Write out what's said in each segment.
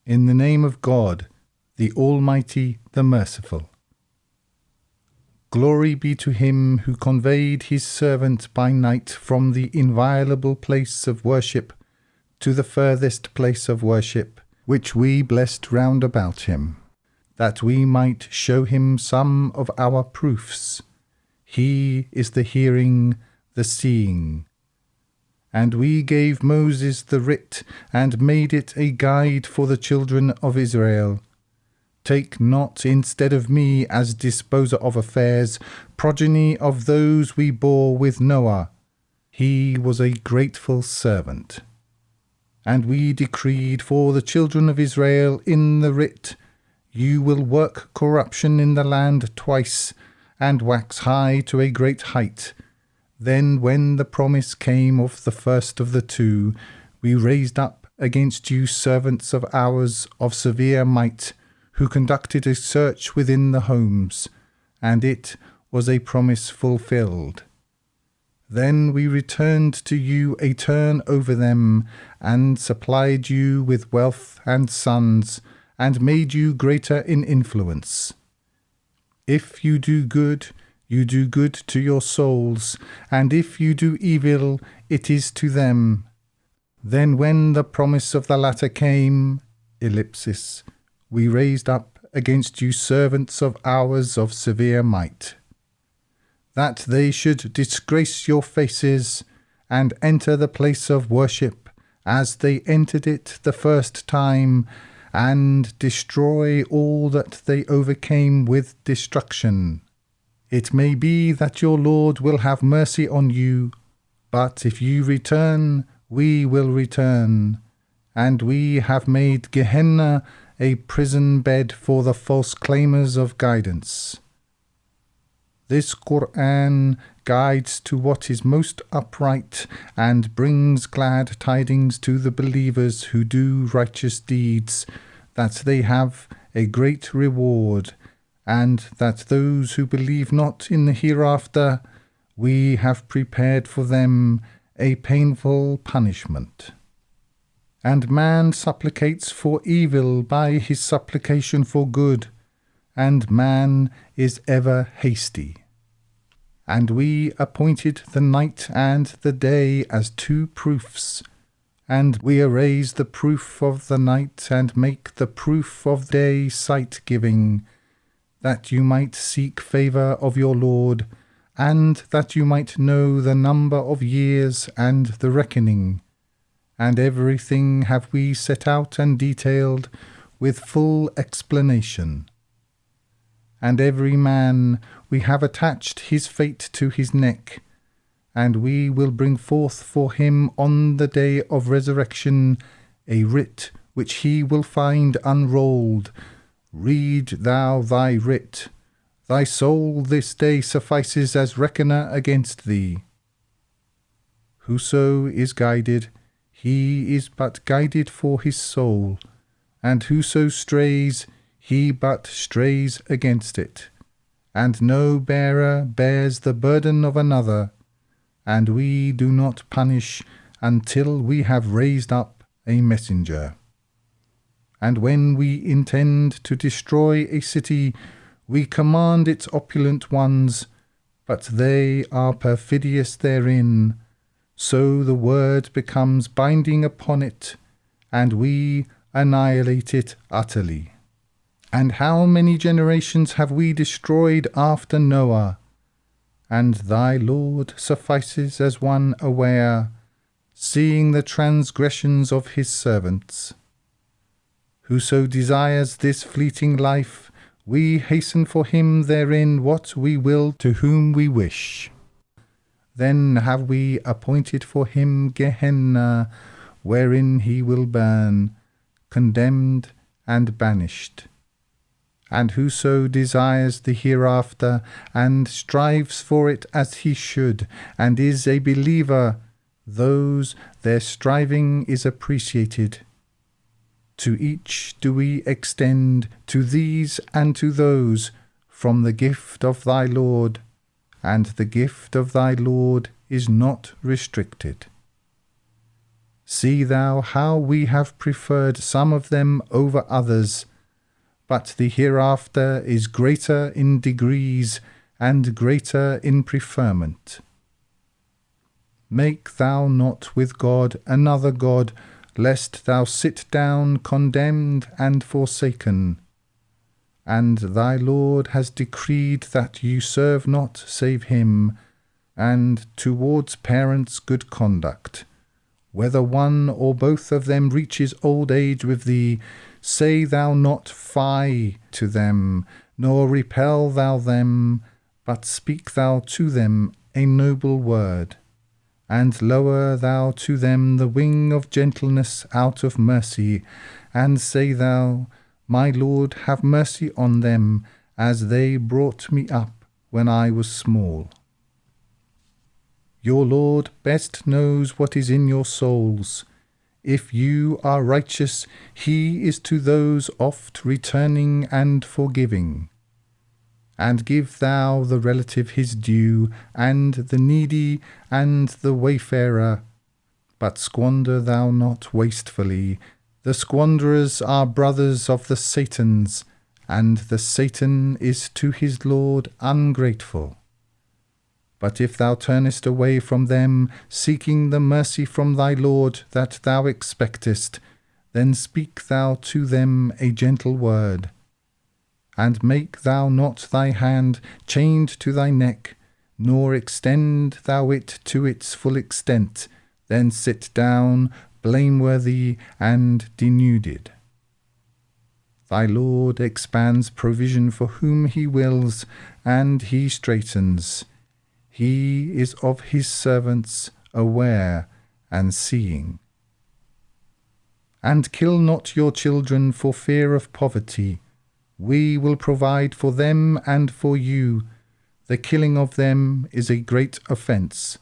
In the name of God, the Almighty, the Merciful. Glory be to him who conveyed his servant by night from the inviolable place of worship to the furthest place of worship, which we blessed round about him, that we might show him some of our proofs. He is the hearing, the seeing. And we gave Moses the writ, and made it a guide for the children of Israel. Take not instead of me as disposer of affairs, progeny of those we bore with Noah. He was a grateful servant. And we decreed for the children of Israel in the writ, You will work corruption in the land twice, and wax high to a great height. Then when the promise came of the first of the two, we raised up against you servants of ours of severe might, who conducted a search within the homes, and it was a promise fulfilled. Then we returned to you a turn over them, and supplied you with wealth and sons, and made you greater in influence. If you do good, you do good to your souls, and if you do evil, it is to them. Then when the promise of the latter came, we raised up against you servants of ours of severe might, that they should disgrace your faces, and enter the place of worship, as they entered it the first time, and destroy all that they overcame with destruction. It may be that your Lord will have mercy on you, but if you return, we will return, and we have made Gehenna a prison bed for the false claimers of guidance. This Qur'an guides to what is most upright and brings glad tidings to the believers who do righteous deeds, that they have a great reward, and that those who believe not in the hereafter, we have prepared for them a painful punishment. And man supplicates for evil by his supplication for good, and man is ever hasty. And we appointed the night and the day as two proofs, and we erase the proof of the night and make the proof of day sight-giving, that you might seek favour of your Lord, and that you might know the number of years and the reckoning. And everything have we set out and detailed with full explanation. And every man we have attached his fate to his neck, and we will bring forth for him on the day of resurrection a writ which he will find unrolled. Read thou thy writ. Thy soul this day suffices as reckoner against thee. Whoso is guided, he is but guided for his soul, and whoso strays, he but strays against it. And no bearer bears the burden of another, and we do not punish until we have raised up a messenger. And when we intend to destroy a city, we command its opulent ones, but they are perfidious therein. So the word becomes binding upon it, and we annihilate it utterly. And how many generations have we destroyed after Noah? And thy Lord suffices as one aware, seeing the transgressions of his servants. Whoso desires this fleeting life, we hasten for him therein what we will to whom we wish. Then have we appointed for him Gehenna, wherein he will burn, condemned and banished. And whoso desires the hereafter, and strives for it as he should, and is a believer, those their striving is appreciated. To each do we extend, to these and to those, from the gift of thy Lord, and the gift of thy Lord is not restricted. See thou how we have preferred some of them over others, but the hereafter is greater in degrees and greater in preferment. Make thou not with God another God, lest thou sit down condemned and forsaken. And thy Lord has decreed that you serve not save him, and towards parents good conduct. Whether one or both of them reaches old age with thee, say thou not fie to them, nor repel thou them, but speak thou to them a noble word, and lower thou to them the wing of gentleness out of mercy, and say thou, My Lord, have mercy on them, as they brought me up when I was small. Your Lord best knows what is in your souls. If you are righteous, he is to those oft returning and forgiving. And give thou the relative his due, and the needy, and the wayfarer. But squander thou not wastefully. The squanderers are brothers of the Satans, and the Satan is to his Lord ungrateful. But if thou turnest away from them, seeking the mercy from thy Lord that thou expectest, then speak thou to them a gentle word. And make thou not thy hand chained to thy neck, nor extend thou it to its full extent, then sit down, blameworthy and denuded. Thy Lord expands provision for whom he wills, and he straightens. He is of his servants aware and seeing. And kill not your children for fear of poverty. We will provide for them and for you. The killing of them is a great offence.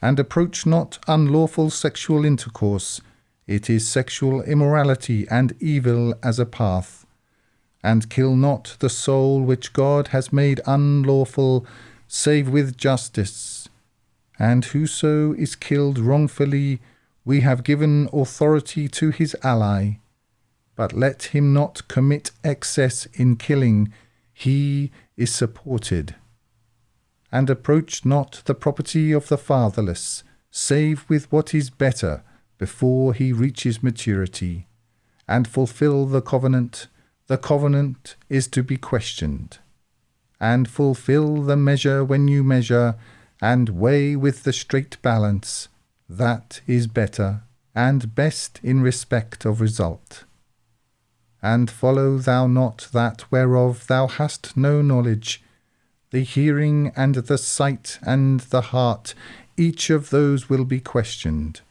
And approach not unlawful sexual intercourse. It is sexual immorality and evil as a path. And kill not the soul which God has made unlawful, save with justice. And whoso is killed wrongfully, we have given authority to his ally. But let him not commit excess in killing, he is supported. And approach not the property of the fatherless, save with what is better, before he reaches maturity. And fulfill the covenant is to be questioned. And fulfill the measure when you measure, and weigh with the straight balance. That is better, and best in respect of result. And follow thou not that whereof thou hast no knowledge, the hearing and the sight and the heart, each of those will be questioned.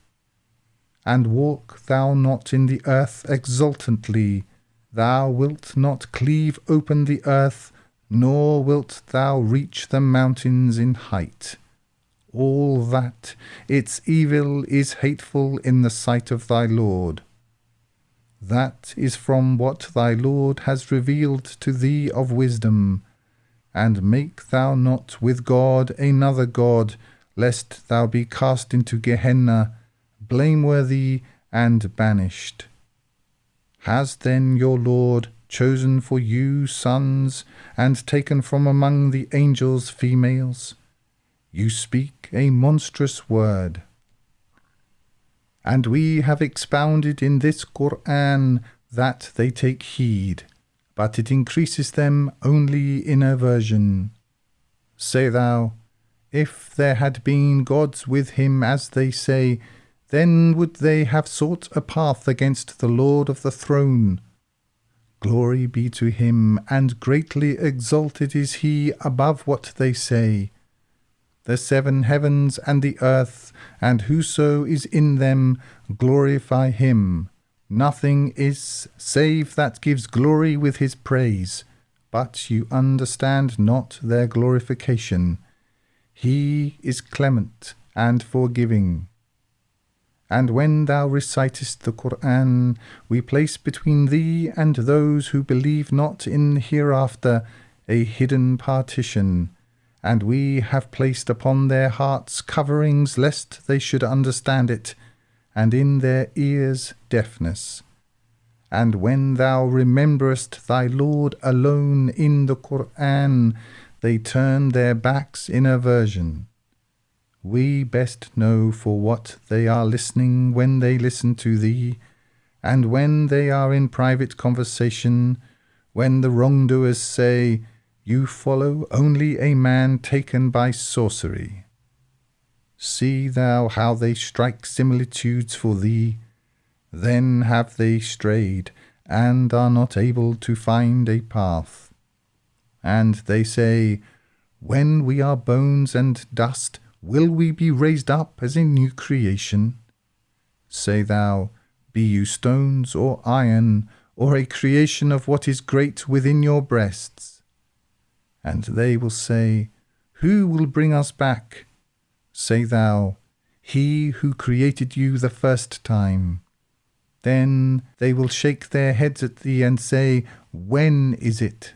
And walk thou not in the earth exultantly, thou wilt not cleave open the earth, nor wilt thou reach the mountains in height. All that, its evil is hateful in the sight of thy Lord. That is from what thy Lord has revealed to thee of wisdom. And make thou not with God another God, lest thou be cast into Gehenna, blameworthy and banished. Has then your Lord chosen for you sons, and taken from among the angels females? You speak a monstrous word. And we have expounded in this Qur'an that they take heed, but it increases them only in aversion. Say thou, if there had been gods with him as they say, then would they have sought a path against the Lord of the throne. Glory be to him, and greatly exalted is he above what they say. The 7 heavens and the earth, and whoso is in them, glorify him. Nothing is save that gives glory with his praise, but you understand not their glorification. He is clement and forgiving. And when thou recitest the Qur'an, we place between thee and those who believe not in hereafter a hidden partition, and we have placed upon their hearts coverings lest they should understand it, and in their ears deafness. And when thou rememberest thy Lord alone in the Qur'an, they turn their backs in aversion. We best know for what they are listening when they listen to thee, and when they are in private conversation, when the wrongdoers say, You follow only a man taken by sorcery. See thou how they strike similitudes for thee. Then have they strayed, and are not able to find a path. And they say, When we are bones and dust, will we be raised up as a new creation? Say thou, Be you stones or iron, or a creation of what is great within your breasts? And they will say, Who will bring us back? Say thou, He who created you the first time. Then they will shake their heads at thee and say, When is it?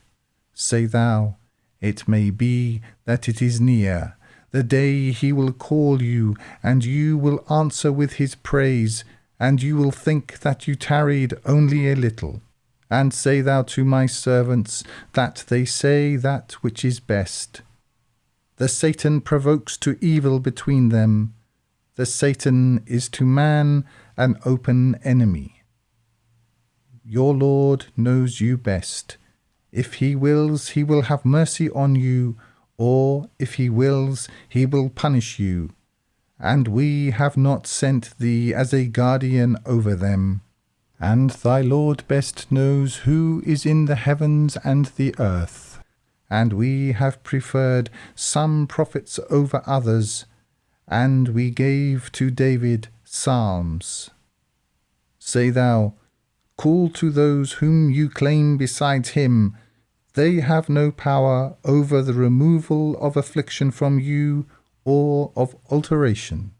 Say thou, It may be that it is near, the day he will call you, and you will answer with his praise, and you will think that you tarried only a little. And say thou to my servants that they say that which is best. The Satan provokes to evil between them. The Satan is to man an open enemy. Your Lord knows you best. If he wills, he will have mercy on you, or if he wills, he will punish you. And we have not sent thee as a guardian over them. And thy Lord best knows who is in the heavens and the earth. And we have preferred some prophets over others, and we gave to David psalms. Say thou, Call to those whom you claim besides him. They have no power over the removal of affliction from you or of alteration.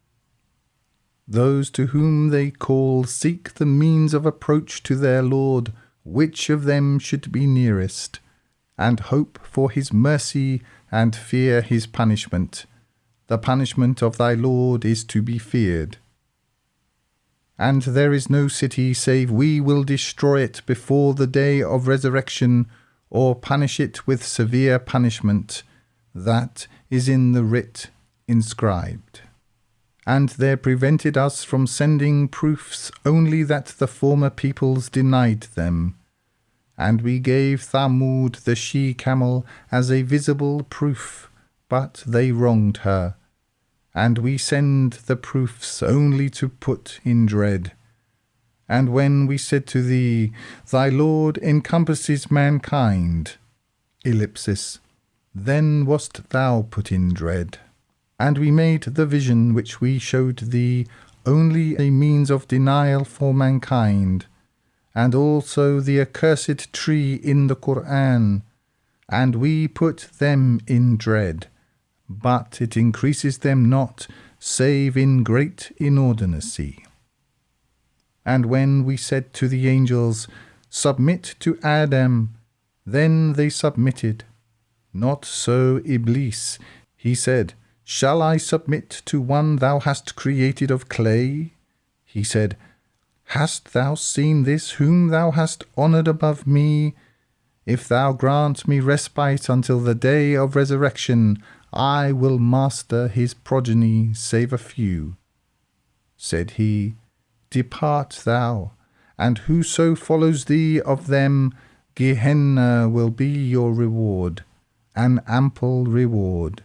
Those to whom they call seek the means of approach to their Lord, which of them should be nearest, and hope for his mercy and fear his punishment. The punishment of thy Lord is to be feared. And there is no city save we will destroy it before the day of resurrection, or punish it with severe punishment. That is in the writ inscribed. And there prevented us from sending proofs only that the former peoples denied them. And we gave Thamud the she-camel as a visible proof, but they wronged her. And we send the proofs only to put in dread. And when we said to thee, Thy Lord encompasses mankind, then wast thou put in dread. And we made the vision which we showed thee only a means of denial for mankind, and also the accursed tree in the Qur'an, and we put them in dread, but it increases them not, save in great inordinacy. And when we said to the angels, Submit to Adam, then they submitted. Not so Iblis. He said, Shall I submit to one thou hast created of clay? He said, Hast thou seen this whom thou hast honoured above me? If thou grant me respite until the day of resurrection, I will master his progeny save a few. Said he, Depart thou, and whoso follows thee of them, Gehenna will be your reward, an ample reward.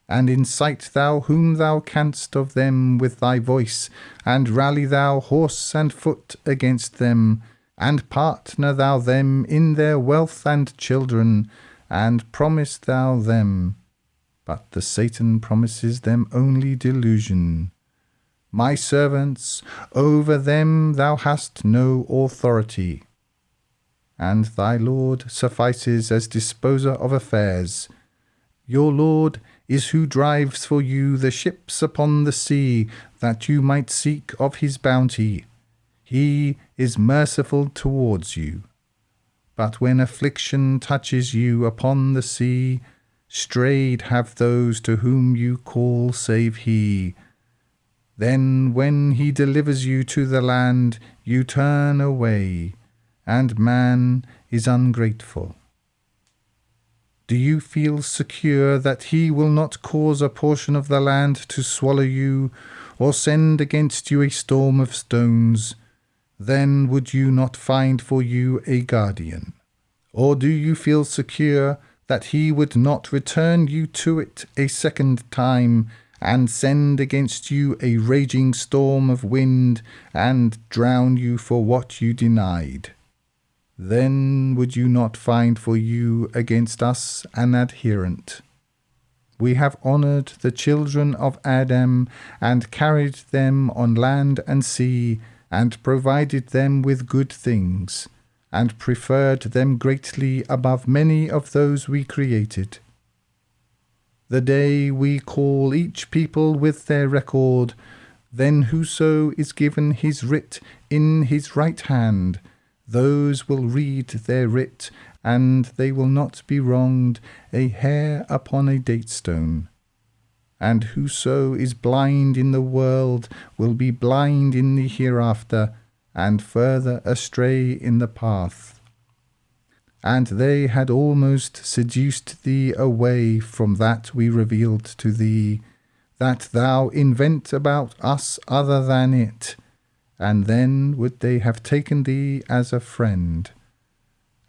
And incite thou whom thou canst of them with thy voice, and rally thou horse and foot against them, and partner thou them in their wealth and children, and promise thou them. But the Satan promises them only delusion. My servants, over them thou hast no authority. And thy Lord suffices as disposer of affairs. Your Lord is who drives for you the ships upon the sea, that you might seek of his bounty. He is merciful towards you. But when affliction touches you upon the sea, strayed have those to whom you call save he. Then when he delivers you to the land, you turn away, and man is ungrateful. Do you feel secure that he will not cause a portion of the land to swallow you, or send against you a storm of stones? Then would you not find for you a guardian? Or do you feel secure that he would not return you to it a second time, and send against you a raging storm of wind, and drown you for what you denied? Then would you not find for you against us an adherent? We have honoured the children of Adam, and carried them on land and sea, and provided them with good things, and preferred them greatly above many of those we created. The day we call each people with their record, then whoso is given his writ in his right hand, those will read their writ, and they will not be wronged a hair upon a datestone. And whoso is blind in the world will be blind in the hereafter, and further astray in the path. And they had almost seduced thee away from that we revealed to thee, that thou invent about us other than it, and then would they have taken thee as a friend.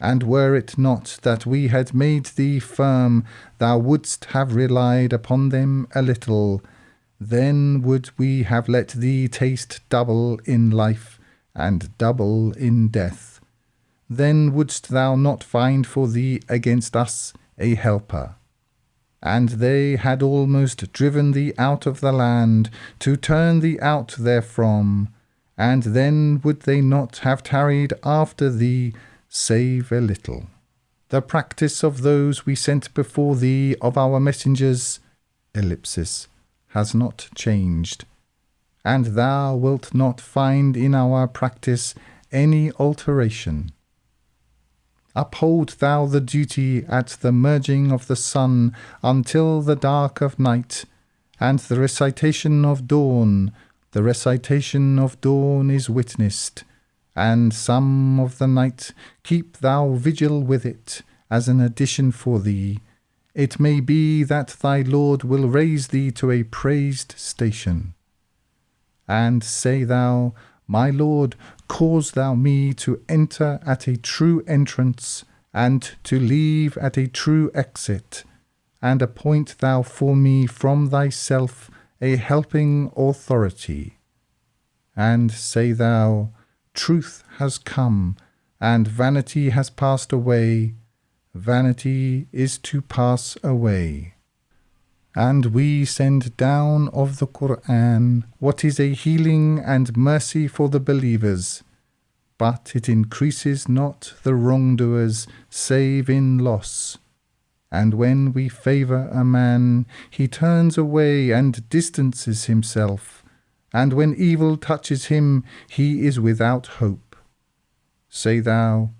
And were it not that we had made thee firm, thou wouldst have relied upon them a little. Then would we have let thee taste double in life, and double in death. Then wouldst thou not find for thee against us a helper. And they had almost driven thee out of the land, to turn thee out therefrom. And then would they not have tarried after thee, save a little. The practice of those we sent before thee of our messengers, has not changed, and thou wilt not find in our practice any alteration. Uphold thou the duty at the merging of the sun until the dark of night, and the recitation of dawn. The recitation of dawn is witnessed, and some of the night keep thou vigil with it, as an addition for thee. It may be that thy Lord will raise thee to a praised station. And say thou, My Lord, cause thou me to enter at a true entrance, and to leave at a true exit, and appoint thou for me from thyself a helping authority. And say thou, Truth has come, and vanity has passed away. Vanity is to pass away. And we send down of the Qur'an what is a healing and mercy for the believers, but it increases not the wrongdoers save in loss. And when we favour a man, he turns away and distances himself, and when evil touches him, he is without hope. Say thou,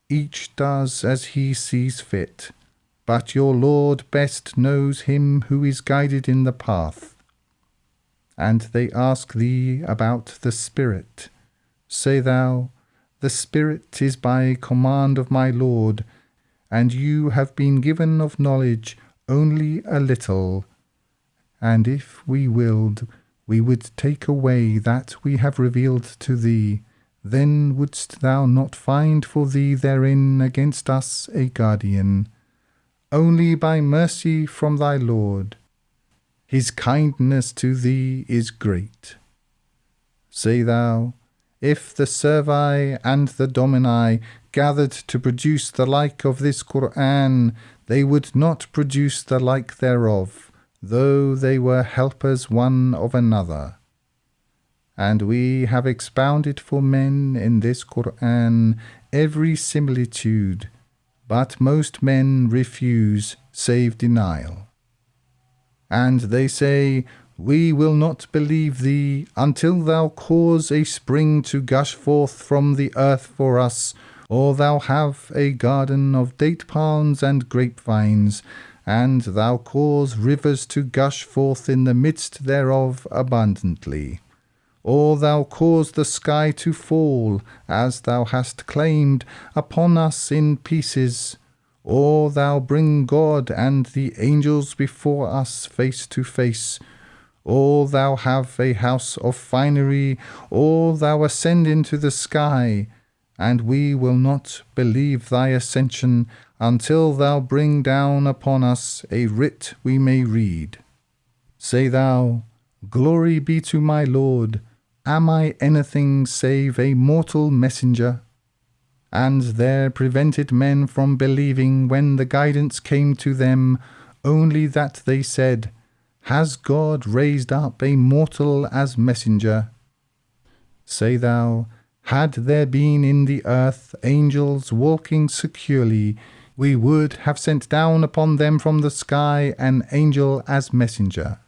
Each does as he sees fit, but your Lord best knows him who is guided in the path. And they ask thee about the Spirit. Say thou, The Spirit is by command of my Lord, and you have been given of knowledge only a little. And if we willed, we would take away that we have revealed to thee. Then wouldst thou not find for thee therein against us a guardian. Only by mercy from thy Lord. His kindness to thee is great. Say thou, If the Servi and the Domini gathered to produce the like of this Qur'an, they would not produce the like thereof, though they were helpers one of another. And we have expounded for men in this Qur'an every similitude, but most men refuse save denial. And they say, We will not believe thee until thou cause a spring to gush forth from the earth for us, or thou have a garden of date palms and grapevines, and thou cause rivers to gush forth in the midst thereof abundantly. or thou cause the sky to fall, as thou hast claimed, upon us in pieces, or thou bring God and the angels before us face to face, or thou have a house of finery, or thou ascend into the sky, and we will not believe thy ascension until thou bring down upon us a writ we may read. Say thou, Glory be to my Lord, am I anything save a mortal messenger? And there prevented men from believing when the guidance came to them, only that they said, Has God raised up a mortal as messenger? Say thou, had there been in the earth angels walking securely, we would have sent down upon them from the sky an angel as messenger.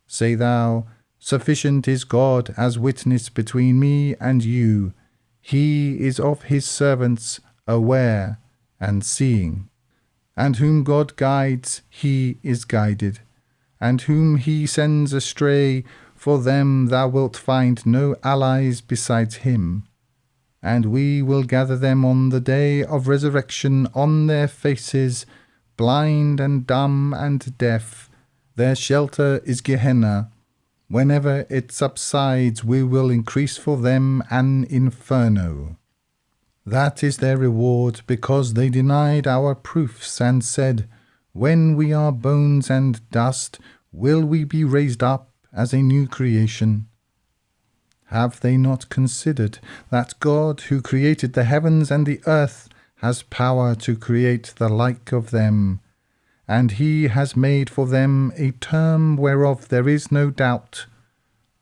Say thou, Sufficient is God as witness between me and you. He is of his servants aware and seeing. And whom God guides, he is guided. And whom he sends astray, for them thou wilt find no allies besides him. And we will gather them on the day of resurrection on their faces, blind and dumb and deaf. Their shelter is Gehenna. Whenever it subsides, we will increase for them an inferno. That is their reward, because they denied our proofs and said, When we are bones and dust, will we be raised up as a new creation? Have they not considered that God, who created the heavens and the earth, has power to create the like of them? And he has made for them a term whereof there is no doubt,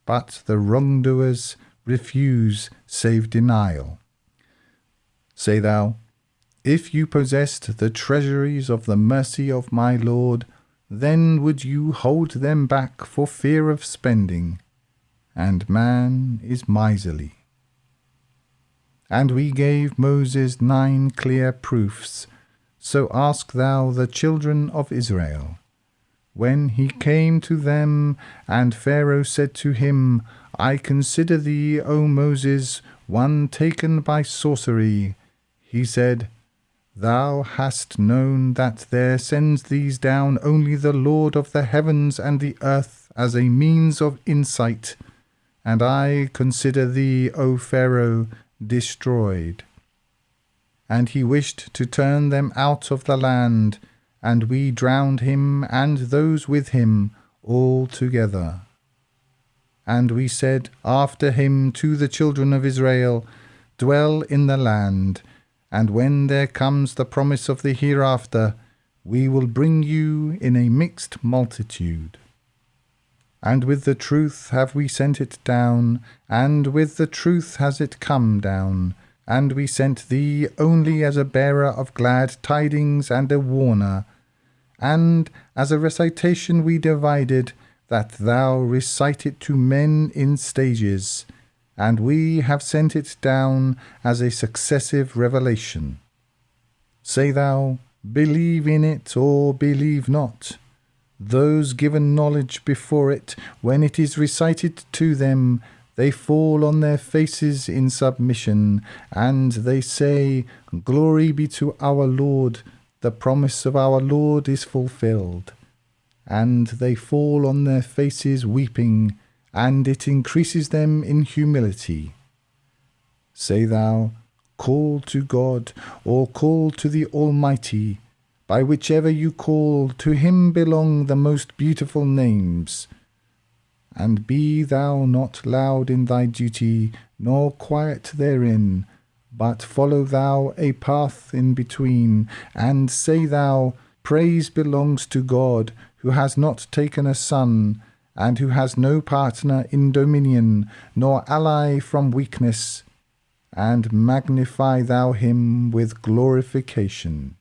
but the wrongdoers refuse save denial. Say thou, If you possessed the treasuries of the mercy of my Lord, then would you hold them back for fear of spending, and man is miserly. And we gave Moses 9 clear proofs, so ask thou the children of Israel. When he came to them, and Pharaoh said to him, I consider thee, O Moses, one taken by sorcery, he said, Thou hast known that there sends these down only the Lord of the heavens and the earth as a means of insight, and I consider thee, O Pharaoh, destroyed. And he wished to turn them out of the land, and we drowned him and those with him all together. And we said after him to the children of Israel, Dwell in the land, and when there comes the promise of the hereafter, we will bring you in a mixed multitude. And with the truth have we sent it down, and with the truth has it come down, and we sent thee only as a bearer of glad tidings and a warner, and as a recitation we divided, that thou recite it to men in stages, and we have sent it down as a successive revelation. Say thou, Believe in it or believe not. Those given knowledge before it, when it is recited to them, they fall on their faces in submission, and they say, Glory be to our Lord, the promise of our Lord is fulfilled. And they fall on their faces weeping, and it increases them in humility. Say thou, Call to God, or call to the Almighty. By whichever you call, to him belong the most beautiful names. And be thou not loud in thy duty, nor quiet therein, but follow thou a path in between, and say thou, Praise belongs to God, who has not taken a son, and who has no partner in dominion, nor ally from weakness, and magnify thou him with glorification.